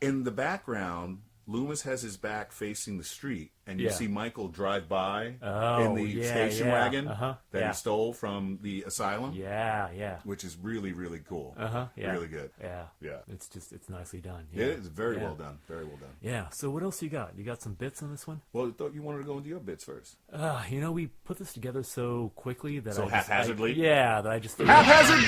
in the background, Loomis has his back facing the street, and you Yeah. see Michael drive by Oh, in the yeah, station yeah. wagon Uh-huh, that yeah. he stole from the asylum, Yeah. which is really, really cool. Yeah. Really good. Yeah. Yeah. It's nicely done. Yeah, Yeah. it's very Yeah. well done. Very well done. Yeah. So what else you got? You got some bits on this one? Well, I thought you wanted to go into your bits first. We put this together so quickly that So I just, haphazardly? that I just Haphazard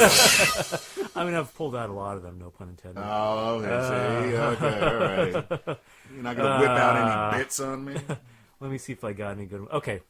bits! I mean, I've pulled out a lot of them, no pun intended. Oh, okay, see? Okay, all right. You're not going to whip out any bits on me? Let me see if I got any good. Okay,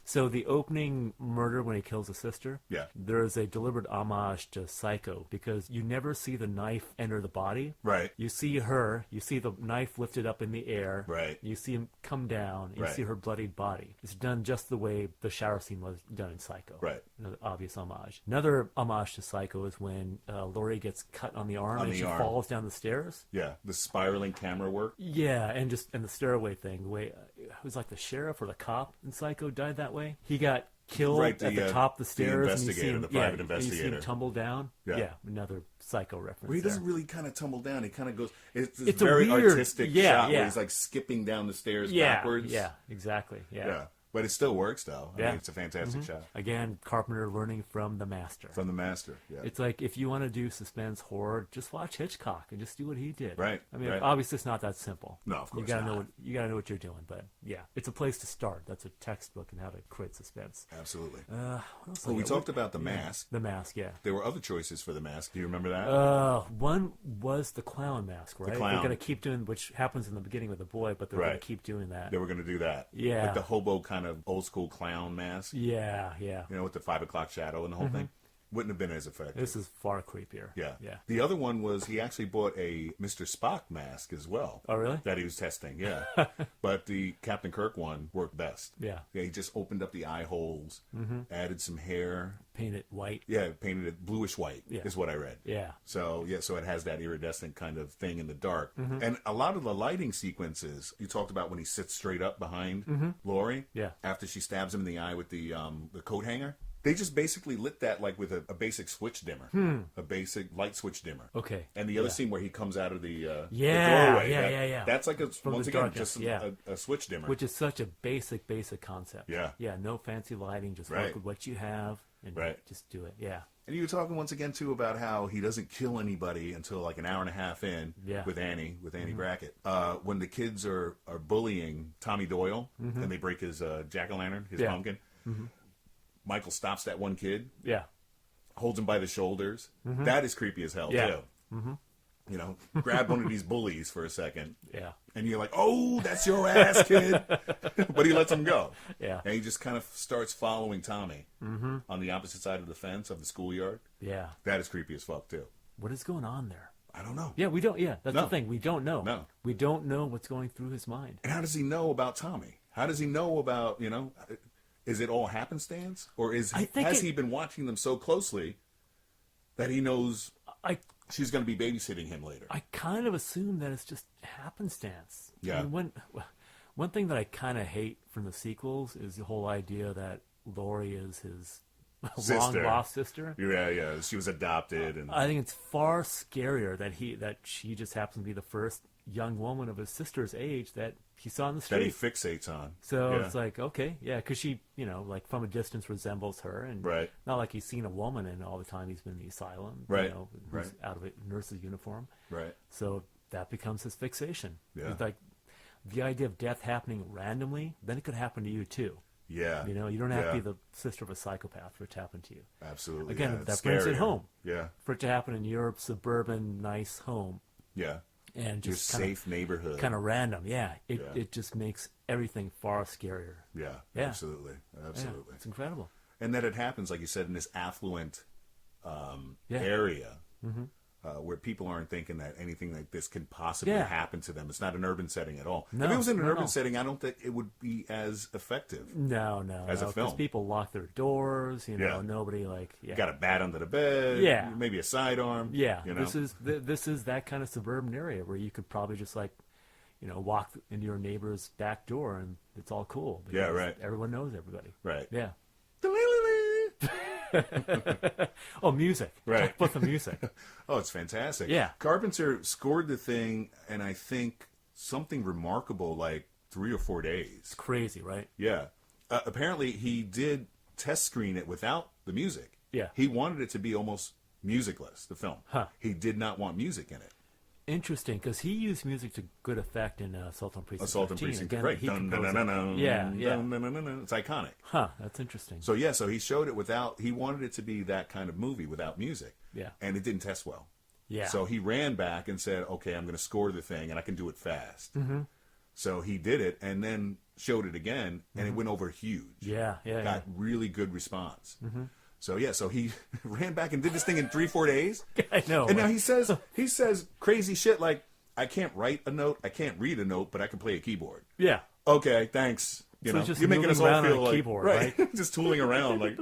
so the opening murder when he kills his sister. Yeah. There's a deliberate homage to Psycho because you never see the knife enter the body. Right. You see her. You see the knife lifted up in the air. Right. You see him come down. You Right. see her bloodied body. It's done just the way the shower scene was done in Psycho. Right. Another obvious homage. Another homage to Psycho is when Laurie gets cut on the arm On and the she arm. falls down the stairs. Yeah, the spiraling camera work. Yeah, and the stairway thing. The way it was like the sheriff or the cop in Psycho died that way. He got killed Right, at the top of the stairs. the and you see him, investigator, the private And you see investigator. him tumble down. Yeah. Another Psycho reference. Where he doesn't there. really kind of tumble down. He kind of goes. It's this It's a very weird- artistic yeah, shot yeah. where he's like skipping down the stairs Yeah, backwards. yeah, exactly. Yeah. Yeah. But it still works, though. I Yeah. mean, it's a fantastic shot. Again, Carpenter learning from the master. From the master. Yeah. It's like if you want to do suspense horror, just watch Hitchcock and just do what he did. Right, I mean, right. obviously it's not that simple. No, of course you gotta not. know what you're doing. But yeah, it's a place to start. That's a textbook in how to create suspense. Absolutely. What else Well, I we got? talked about the mask. The mask, yeah. There were other choices for the mask. Do you remember that? One was the clown mask, right? clown. They're gonna keep doing, which happens in the beginning with the boy, but they're Right. gonna keep doing that. They were going to do that. Yeah. Like the hobo kind of old school clown mask. Yeah, yeah. You know, with the 5 o'clock shadow and the whole thing. Wouldn't have been as effective. This is far creepier. Yeah. Yeah. The other one was he actually bought a Mr. Spock mask as well. Oh, really? That he was testing, yeah. But the Captain Kirk one worked best. Yeah. Yeah, he just opened up the eye holes, added some hair. Paint it white. Yeah, painted it bluish white Yeah. is what I read. Yeah. So, yeah, so it has that iridescent kind of thing in the dark. And a lot of the lighting sequences, you talked about when he sits straight up behind Laurie. Yeah. After she stabs him in the eye with the coat hanger. They just basically lit that like with a basic switch dimmer, a basic light switch dimmer. Okay. And the other scene where he comes out of the Yeah, doorway, yeah. that's like From once the again darkness, just yeah. a switch dimmer. Which is such a basic concept. Yeah. Yeah, no fancy lighting, just Right. work with what you have and Right. just do it. Yeah. And you were talking once again too about how he doesn't kill anybody until like an hour and a half in Yeah. with Annie Brackett. When the kids are bullying Tommy Doyle and they break his jack-o'-lantern, his Yeah. pumpkin. Michael stops that one kid, Yeah. holds him by the shoulders. That is creepy as hell Yeah. too. You know, grab one of these bullies for a second, Yeah. and you're like, "Oh, that's your ass, kid," but he lets him go. Yeah. And he just kind of starts following Tommy on the opposite side of the fence of the schoolyard. Yeah. That is creepy as fuck too. What is going on there? I don't know. Yeah, we don't. Yeah, that's No. the thing. We don't know. No. We don't know what's going through his mind. And how does he know about Tommy? How does he know about, is it all happenstance? Or has he been watching them so closely that he knows I she's going to be babysitting him later? I kind of assume that it's just happenstance. Yeah. I mean, one thing that I kind of hate from the sequels is the whole idea that Laurie is his long lost sister. Yeah. She was adopted, and I think it's far scarier that she just happens to be the first young woman of his sister's age that he saw in the that he street. fixates on. So Yeah. it's like, okay, yeah, because she, like from a distance resembles her, and Right. not like he's seen a woman and all the time he's been in the asylum, Right. who's Right. out of a nurse's uniform. Right. So that becomes his fixation. Yeah. It's like the idea of death happening randomly, then it could happen to you too. Yeah. You don't have Yeah. to be the sister of a psychopath for it to happen to you. Absolutely. Again, yeah. It's that brings it scarier. home. Yeah. For it to happen in your suburban, nice home, Yeah. and Your just safe neighborhood. kind of random, Yeah. It just makes everything far scarier. Yeah. Yeah. Absolutely. Absolutely. Yeah, it's incredible. And that it happens, like you said, in this affluent Yeah. area where people aren't thinking that anything like this can possibly Yeah. happen to them. It's not an urban setting at all. No, if it was in an not at urban all. setting, I don't think it would be as effective. No, As a because film. people lock their doors. Yeah. Nobody Got a bat under the bed. Yeah. Maybe a sidearm. Yeah, You know? this is that kind of suburban area where you could probably just walk into your neighbor's back door and it's all cool. Yeah, because right. Everyone knows everybody. Right. Yeah. Oh, music. Right. Talk about the music. Oh, it's fantastic. Yeah. Carpenter scored the thing, and I think something remarkable like 3 or 4 days. It's crazy, right? Yeah. Apparently, he did test screen it without the music. Yeah. He wanted it to be almost musicless, the film. Huh. He did not want music in it. Interesting, because he used music to good effect in Assault on Precinct Assault on 13. Precinct, Again, right. he Dun, dun, composed dun, it. dun, dun, Yeah. dun, dun, dun, dun, dun. It's iconic. Huh, that's interesting. So he showed it without, he wanted it to be that kind of movie without music. Yeah. And it didn't test well. Yeah. So he ran back and said, okay, I'm going to score the thing and I can do it fast. Mm-hmm. So he did it and then showed it again, and it went over huge. Yeah, yeah. Got really good response. So yeah, so he ran back and did this thing in 3-4 days. I know. And now he says crazy shit like, I can't write a note, I can't read a note, but I can play a keyboard. Yeah. Okay, thanks. You So know, just you're making us all moving around feel on a like keyboard, right? Just tooling around like.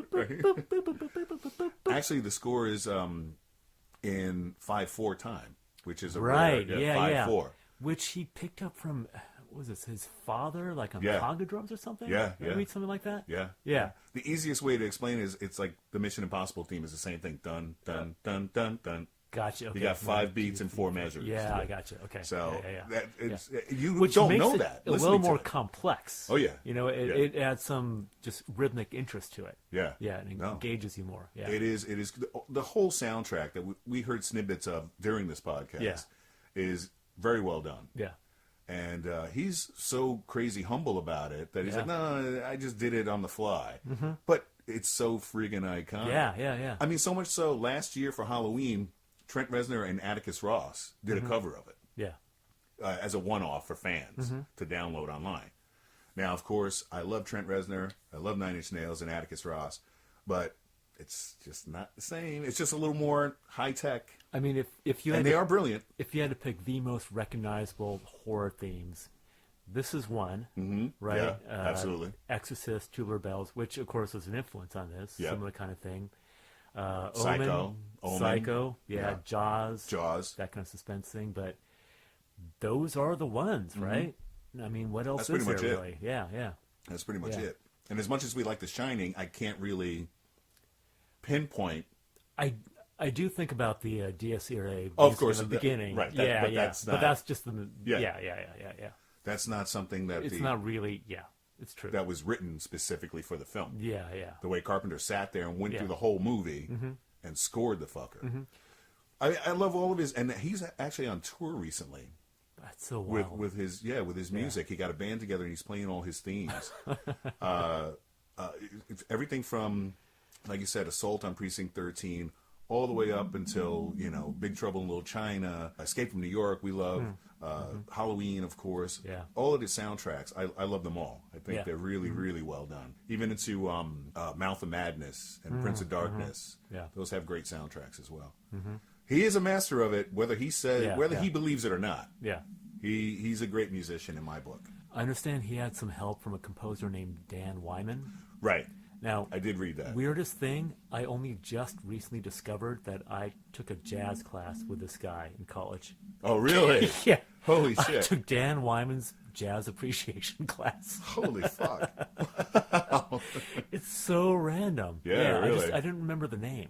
Actually, the score is in 5/4 time, which is a Right. rare, Yeah. 5/4. Which he picked up from, what was this, his father, like on Yeah. conga drums or something? Yeah, Did I yeah. read something like that? Yeah. Yeah. The easiest way to explain it is it's like the Mission Impossible theme is the same thing. Dun dun dun dun dun. Gotcha. Okay. You got 5 beats and 4 measures. Yeah, I gotcha. Okay. So yeah. that it's you Which don't makes know it that. a little listening to more it. complex. Oh, yeah. You know, it adds some just rhythmic interest to it. Yeah. Yeah, and it engages you more. Yeah. It is the whole soundtrack that we heard snippets of during this podcast Yeah. is very well done. Yeah. And he's so crazy humble about it that he's like, no, I just did it on the fly. But it's so friggin' iconic. Yeah. I mean, so much so, last year for Halloween, Trent Reznor and Atticus Ross did a cover of it Yeah. as a one-off for fans to download online. Now, of course, I love Trent Reznor, I love Nine Inch Nails and Atticus Ross, but it's just not the same. It's just a little more high-tech. I mean, if you had And they to, are brilliant. if you had to pick the most recognizable horror themes, this is one, right? Yeah, absolutely. Exorcist, Tubular Bells, which of course was an influence on this, Yep. similar kind of thing. Psycho. Omen. Psycho, Yeah. Jaws, Jaws. that kind of suspense thing. But those are the ones, right? I mean, what else That's is pretty there much it. really? Yeah. That's pretty much Yeah. it. And as much as we like The Shining, I can't really pinpoint. I do think about the DSERA Oh, of course, in the beginning, right? but That's that's just the Yeah. yeah. That's not something that It's not really it's true. that was written specifically for the film. Yeah. The way Carpenter sat there and went Yeah. through the whole movie and scored the fucker. I love all of his, and he's actually on tour recently That's so wild. with his music. He got a band together and he's playing all his themes. It's everything from, like you said, Assault on Precinct 13, all the way up until Big Trouble in Little China, Escape from New York. We love Halloween, of course. Yeah. All of the soundtracks, I love them all. I think Yeah. they're really, really well done. Even into Mouth of Madness and Prince of Darkness. Yeah. Those have great soundtracks as well. He is a master of it, whether he says he believes it or not. Yeah. He's a great musician in my book. I understand he had some help from a composer named Dan Wyman. Right. Now, I did read that. weirdest thing, I only just recently discovered that I took a jazz class with this guy in college. Oh, really? Yeah. Holy I shit. took Dan Wyman's jazz appreciation class. Holy fuck. It's so random. Yeah, really. I didn't remember the name.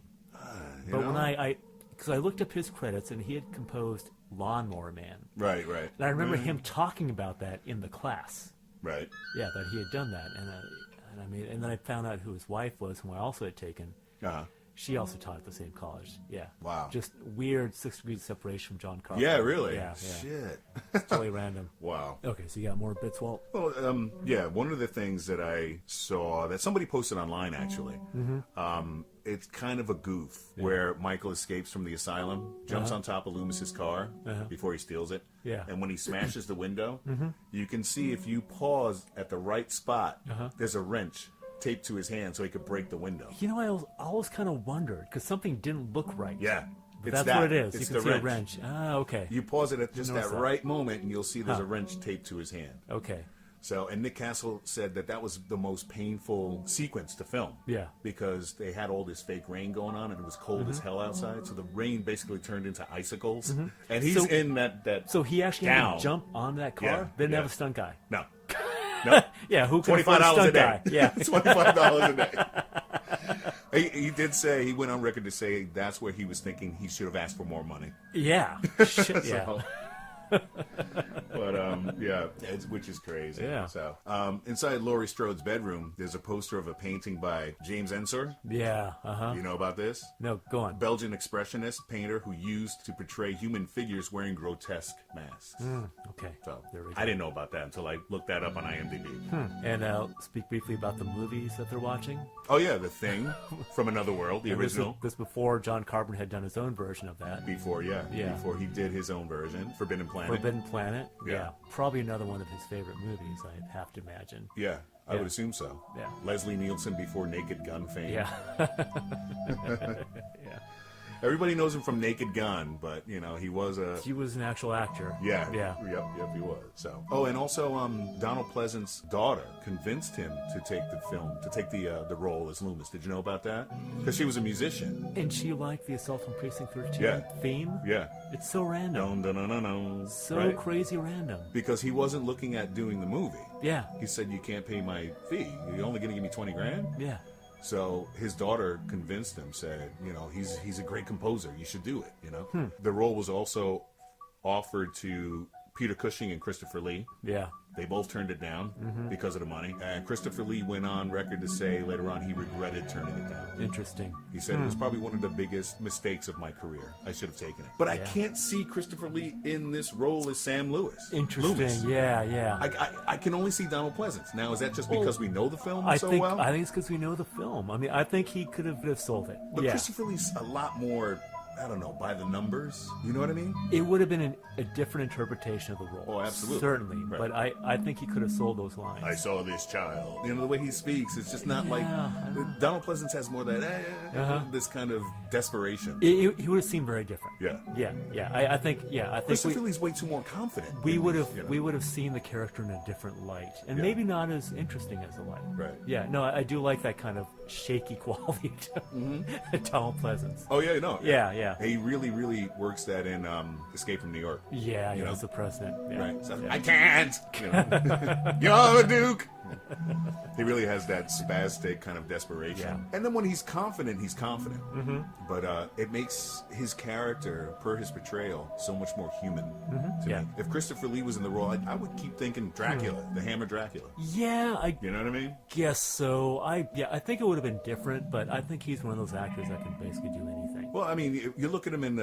You But know? when because I looked up his credits and he had composed Lawnmower Man. Right. And I remember him talking about that in the class. Right. Yeah, that he had done that. And then I found out who his wife was, whom I also had taken. Uh-huh. She also taught at the same college. Yeah. Wow. Just weird 6 degrees separation from John Carpenter. Yeah, really? Yeah. Shit. It's totally random. Wow. Okay, so you got more bits, Walt? Well, one of the things that I saw that somebody posted online, actually, it's kind of a goof where Michael escapes from the asylum, jumps on top of Loomis's car before he steals it. Yeah. And when he smashes the window, you can see if you pause at the right spot, there's a wrench taped to his hand so he could break the window. You know, I always kind of wondered, because something didn't look right. Yeah. But It's that's what it is. It's You can the see a wrench. Ah, okay. You pause it at just notice that that. right moment, and you'll see there's a wrench taped to his hand. Okay. So, and Nick Castle said that was the most painful sequence to film. Yeah. Because they had all this fake rain going on, and it was cold as hell outside. So the rain basically turned into icicles. And he's So- in that. So he actually had gown. to jump on that car? Yeah, They didn't yeah. have a stunt guy? No. No. Yeah, who can afford a $25 a stunt day. guy? Yeah. $25 a day. He did say, he went on record to say that's where he was thinking he should have asked for more money. Yeah. Shit, yeah. So- but which is crazy. Yeah. So inside Laurie Strode's bedroom, there's a poster of a painting by James Ensor. Yeah. Uh-huh. You know about this? No, go on. Belgian expressionist painter who used to portray human figures wearing grotesque masks. Okay. So There we go. I didn't know about that until I looked that up on IMDb. And speak briefly about the movies that they're watching. Oh yeah, The Thing from Another World, the And original. This before John Carpenter had done his own version of that. Before Yeah. he did his own version, Forbidden Planet. Planet. Forbidden Planet. Yeah. Probably another one of his favorite movies, I have to imagine. Yeah, I would assume so. Yeah. Leslie Nielsen before Naked Gun fame. Yeah. Yeah. Everybody knows him from Naked Gun, but he was an actual actor. Yeah. Yeah. Yep, he was. So. Oh, and also Donald Pleasant's daughter convinced him to take the role as Loomis. Did you know about that? Because she was a musician. And she liked the Assault on Precinct 13 Yeah. theme. Yeah. It's so random. Dun, dun, dun, dun, dun. So Right? crazy random. Because he wasn't looking at doing the movie. Yeah. He said, "You can't pay my fee. You're only going to give me $20,000." Yeah. So his daughter convinced him, said, he's a great composer. You should do it, The role was also offered to Peter Cushing and Christopher Lee. Yeah. They both turned it down because of the money. And Christopher Lee went on record to say later on he regretted turning it down. Interesting. He said it was probably one of the biggest mistakes of my career. I should have taken it. But I can't see Christopher Lee in this role as Sam Lewis. Interesting. Loomis. Yeah. I can only see Donald Pleasance. Now, is that just because we know the film so think, well? I think it's because we know the film. I mean, I think he could have sold it. But yeah. Christopher Lee's a lot more, I don't know, by the numbers. You know what I mean? It would have been a different interpretation of the role. Oh, absolutely. Certainly. Right. But I think he could have sold those lines. I saw this child. The way he speaks, it's just not like... Donald Pleasance has more of that, this kind of desperation. He would have seemed very different. Yeah. Yeah. I think Christopher Lee's way too more confident. we would have seen the character in a different light, and maybe not as interesting as the light. Right. Yeah. No, I do like that kind of shaky quality to Donald Pleasance. Oh, yeah, no. Yeah. He really, really works that in Escape from New York. Yeah, as the president. Yeah. Right. So, I can't. You're a Duke. He really has that spastic kind of desperation. Yeah. And then when he's confident, he's confident. But it makes his character, per his portrayal, so much more human to me. If Christopher Lee was in the role, I would keep thinking Dracula, the Hammer Dracula. Yeah, You know what I mean? guess so. I think it would have been different, but I think he's one of those actors that can basically do anything. Well, I mean, you look at him in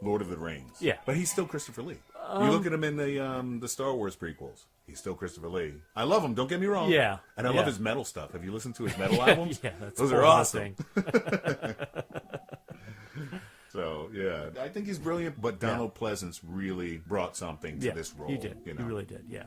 Lord of the Rings. Yeah. But he's still Christopher Lee. You look at him in the Star Wars prequels. He's still Christopher Lee. I love him. Don't get me wrong. Yeah. And I love his metal stuff. Have you listened to his metal albums? Yeah, that's Those a are whole awesome. thing. So, yeah. I think he's brilliant, but Donald Pleasance really brought something to this role. He did. You know? He really did. Yeah.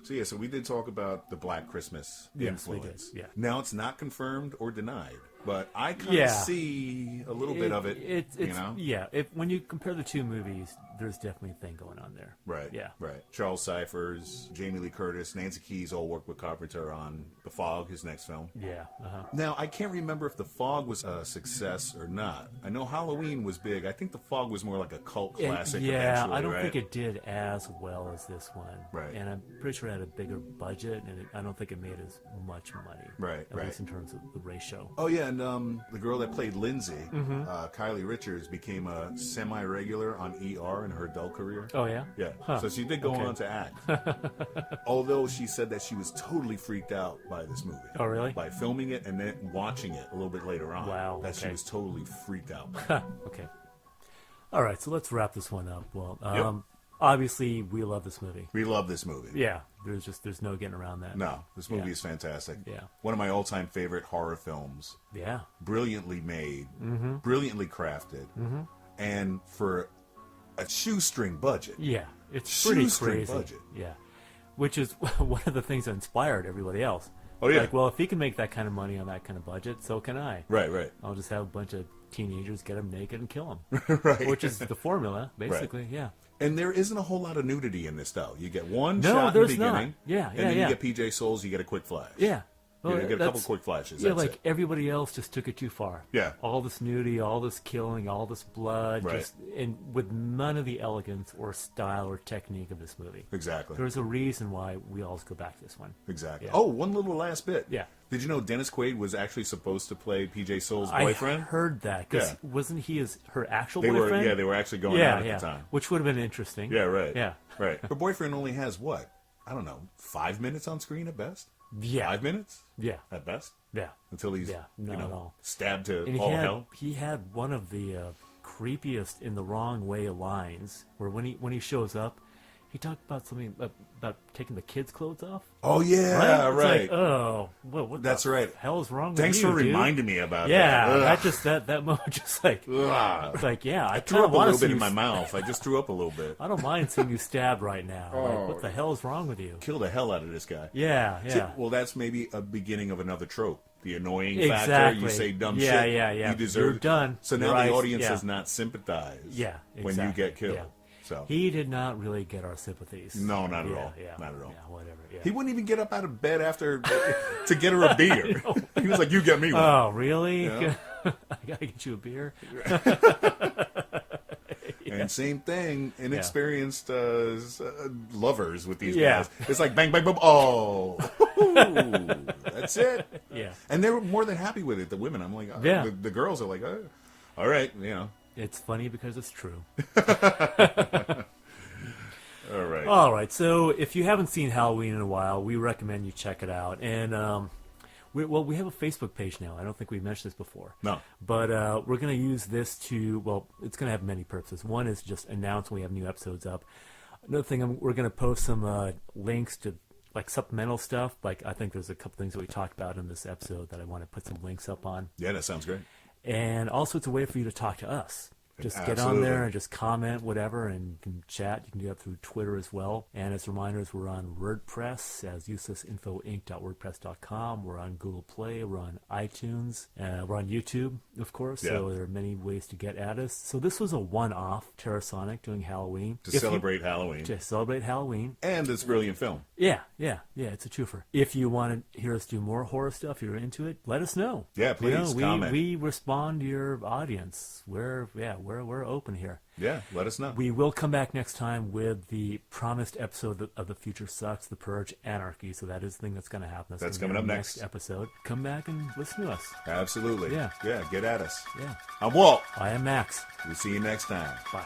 So we did talk about the Black Christmas Yes, we influence. did, yeah. Now, it's not confirmed or denied, but I kind of see a little bit of it, you know? Yeah. When you compare the two movies, there's definitely a thing going on there. Right. Yeah. Right. Charles Cyphers, Jamie Lee Curtis, Nancy Keys all worked with Carpenter on The Fog, his next film. Yeah. Now, I can't remember if The Fog was a success or not. I know Halloween was big. I think The Fog was more like a cult classic eventually, I don't right? think it did as well as this one. Right. And I'm pretty sure it had a bigger budget, and I don't think it made as much money. Right, At least in terms of the ratio. Oh, yeah, and the girl that played Lindsay, Kylie Richards, became a semi-regular on ER in her adult career. Oh, yeah? Yeah, Huh. so she did go on to act. Although she said that she was totally freaked out by this movie. Oh, really? By filming it and then watching it a little bit later on. Wow, That she okay. was totally freaked out. Okay. All right, so let's wrap this one up. Well, Yep. obviously, we love this movie. We love this movie. Yeah, there's no getting around that. No, this movie Yeah. is fantastic. Yeah. One of my all-time favorite horror films. Yeah. Brilliantly made, brilliantly crafted, and for a shoestring budget. Yeah, it's pretty Shoestring crazy. budget. Yeah, which is one of the things that inspired everybody else. Oh, yeah. Like, well, if he can make that kind of money on that kind of budget, so can I. Right. I'll just have a bunch of teenagers get them naked and kill them. Right. Which is the formula, basically. Yeah. And there isn't a whole lot of nudity in this, though. You get one No, shot in the there's not. beginning. Yeah, and yeah, then yeah. you get PJ Souls, you get a quick flash. Yeah. Well, you get a couple that's- quick flashes. Yeah, That's like it. everybody else just took it too far. Yeah. All this nudity, all this killing, all this blood, Right. and with none of the elegance or style or technique of this movie. Exactly. There's a reason why we always go back to this one. Exactly. Yeah. Oh, one little last bit. Yeah. Did you know Dennis Quaid was actually supposed to play PJ Souls' I boyfriend? heard that because Yeah. wasn't he her actual They boyfriend? were. Yeah, they were actually going out at the time. Which would have been interesting. Yeah, right. Yeah. Right. Her boyfriend only has what? I don't know, 5 minutes on screen at best? Yeah. 5 minutes Yeah. at best? Yeah. Until he's Yeah, not at all. stabbed to And all hell? he had one of the creepiest in the wrong way lines where when he shows up, He talked about something about taking the kids' clothes off. Oh yeah, It's right. like, oh, what That's the right. hell's wrong Thanks with you, for dude? reminding me about Yeah, that. that moment just like, Ugh. it's like, yeah, I Threw kind up of a want to little see bit in you. my mouth. I just threw up a little bit. I don't mind seeing you stabbed right now. Oh. Like, what the hell is wrong with you? Kill the hell out of this guy. Yeah, See, yeah. well, that's maybe a beginning of another trope. The annoying Exactly. factor. You say dumb Yeah, shit. yeah, yeah. You deserve You're it. done. So now Your the eyes- audience yeah. does not sympathize. Yeah, when you exactly. get killed. Yeah. So He did not really get our sympathies. no, not at Yeah, all. yeah, Not at all. Yeah, whatever. Yeah. He wouldn't even get up out of bed after to get her a beer. He was like, "You get me one." Oh, really? Yeah. I gotta get you a beer. And same thing, inexperienced lovers with these Yeah. guys. It's like bang, bang, boom. Oh, that's it. Yeah. And they were more than happy with it. The women, I'm like, Yeah. The girls are like, oh, all right, It's funny because it's true. all right. All right. So if you haven't seen Halloween in a while, we recommend you check it out. And we have a Facebook page now. I don't think we mentioned this before. No. But we're going to use this to, well, it's going to have many purposes. One is just announce when we have new episodes up. Another thing, we're going to post some links to like supplemental stuff. Like I think there's a couple things that we talked about in this episode that I want to put some links up on. Yeah, that sounds great. And also it's a way for you to talk to us. Just get on Absolutely. there and just comment, whatever, and you can chat. You can do that through Twitter as well. And as reminders, we're on WordPress as uselessinfoinc.wordpress.com. We're on Google Play. We're on iTunes. We're on YouTube, of course. So there are many ways to get at us. So this was a one-off Terrasonic doing Halloween. To celebrate Halloween. To celebrate Halloween. And this brilliant film. Yeah, it's a twofer. If you want to hear us do more horror stuff, you're into it, let us know. Yeah, please, comment. We respond to your audience. We're open here. Yeah, let us know. We will come back next time with the promised episode of The Future Sucks, The Purge, Anarchy. So that is the thing that's going to happen. That's gonna coming be up our next episode. Come back and listen to us. Absolutely. Yeah. Yeah, get at us. Yeah. I'm Walt. I am Max. We'll see you next time. Bye.